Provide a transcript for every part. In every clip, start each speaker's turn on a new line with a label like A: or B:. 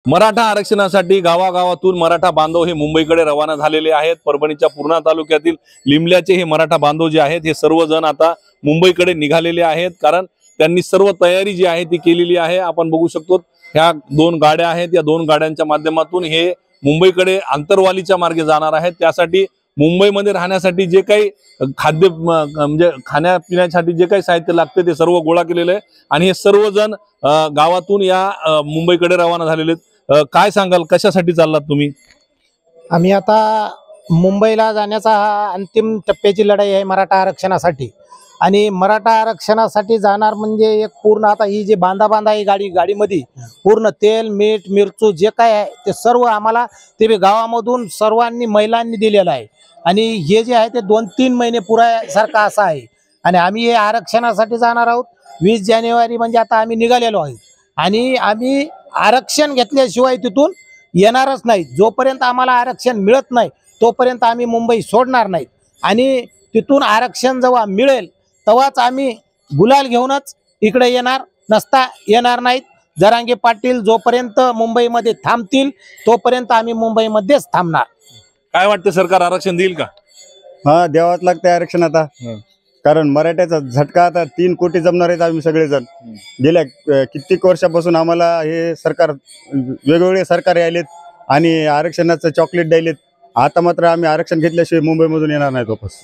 A: मराठा आरक्षणासाठी गावागावातून मराठा बांधव हे मुंबईकडे रवाना झालेले आहेत। परभणीच्या पूर्णा तालुक्यातील लिमल्याचे हे मराठा बांधव जे आहेत हे सर्वजण आता मुंबईकडे निघालेले आहेत, कारण त्यांनी सर्व तयारी जी आहे ती केलेली आहे। आपण बघू शकतो ह्या दोन गाड्या आहेत, या दोन गाड्यांच्या माध्यमातून हे मुंबईकडे आंतरवालीच्या मार्गे जाणार आहेत। त्यासाठी मुंबईमध्ये राहण्यासाठी जे काही खाद्य म्हणजे खाण्यापिण्यासाठी जे काही साहित्य लागते ते सर्व गोळा केलेले आहे आणि हे सर्वजण गावातून या मुंबईकडे रवाना झालेले आहेत। काय सांगाल, कशासाठी चाललात तुम्ही?
B: आम्ही आता मुंबईला जाण्याचा हा अंतिम टप्प्याची लढाई आहे मराठा आरक्षणासाठी। आणि मराठा आरक्षणासाठी जाणार म्हणजे एक पूर्ण आता ही जे बांधा ही गाडीमध्ये पूर्ण तेल मीठ मिरचू जे काय आहे ते सर्व आम्हाला ते गावामधून सर्वांनी महिलांनी दिलेलं आहे। आणि हे जे आहे ते 2-3 महिने पुरासारखा असा आहे। आणि आम्ही हे आरक्षणासाठी जाणार आहोत। 20 जानेवारी म्हणजे आता आम्ही निघालेलो आहोत आणि आम्ही आरक्षण घेतल्याशिवाय तिथून येणारच नाही। जोपर्यंत आम्हाला आरक्षण मिळत नाही तोपर्यंत आम्ही मुंबई सोडणार नाहीत। आणि तिथून आरक्षण जेव्हा मिळेल तेव्हाच आम्ही गुलाल घेऊनच इकडे येणार नाहीत। जरांगे पाटील जोपर्यंत मुंबईमध्ये थांबतील तोपर्यंत आम्ही मुंबईमध्येच थांबणार।
A: काय वाटतं, सरकार आरक्षण देईल का?
C: हा, द्यावाच लागतं आरक्षण आता। कारण मराठ्याचा झटका आता 3 कोटी जमणार आहेत आम्ही सगळेजण। गेल्या कित्येक वर्षापासून आम्हाला हे सरकार वेगवेगळे सरकार आलेत आणि आरक्षणाचं चॉकलेट द्यायलेत। आता मात्र आम्ही आरक्षण घेतल्याशिवाय मुंबईमधून येणार नाही वापस।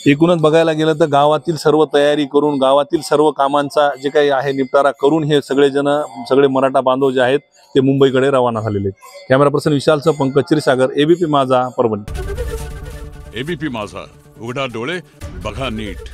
A: एकूणच बघायला गेलं तर गावातील सर्व तयारी करून, गावातील सर्व कामांचा जे काही आहे निपटारा करून हे सगळे मराठा बांधव जे आहेत ते मुंबईकडे रवाना झालेले आहेत। कॅमेरा पर्सन विशालसह पंकज क्षीरसागर, एबीपी माझा, परभणी।
D: एबीपी माझा, उघडा डोळे बघा नीट।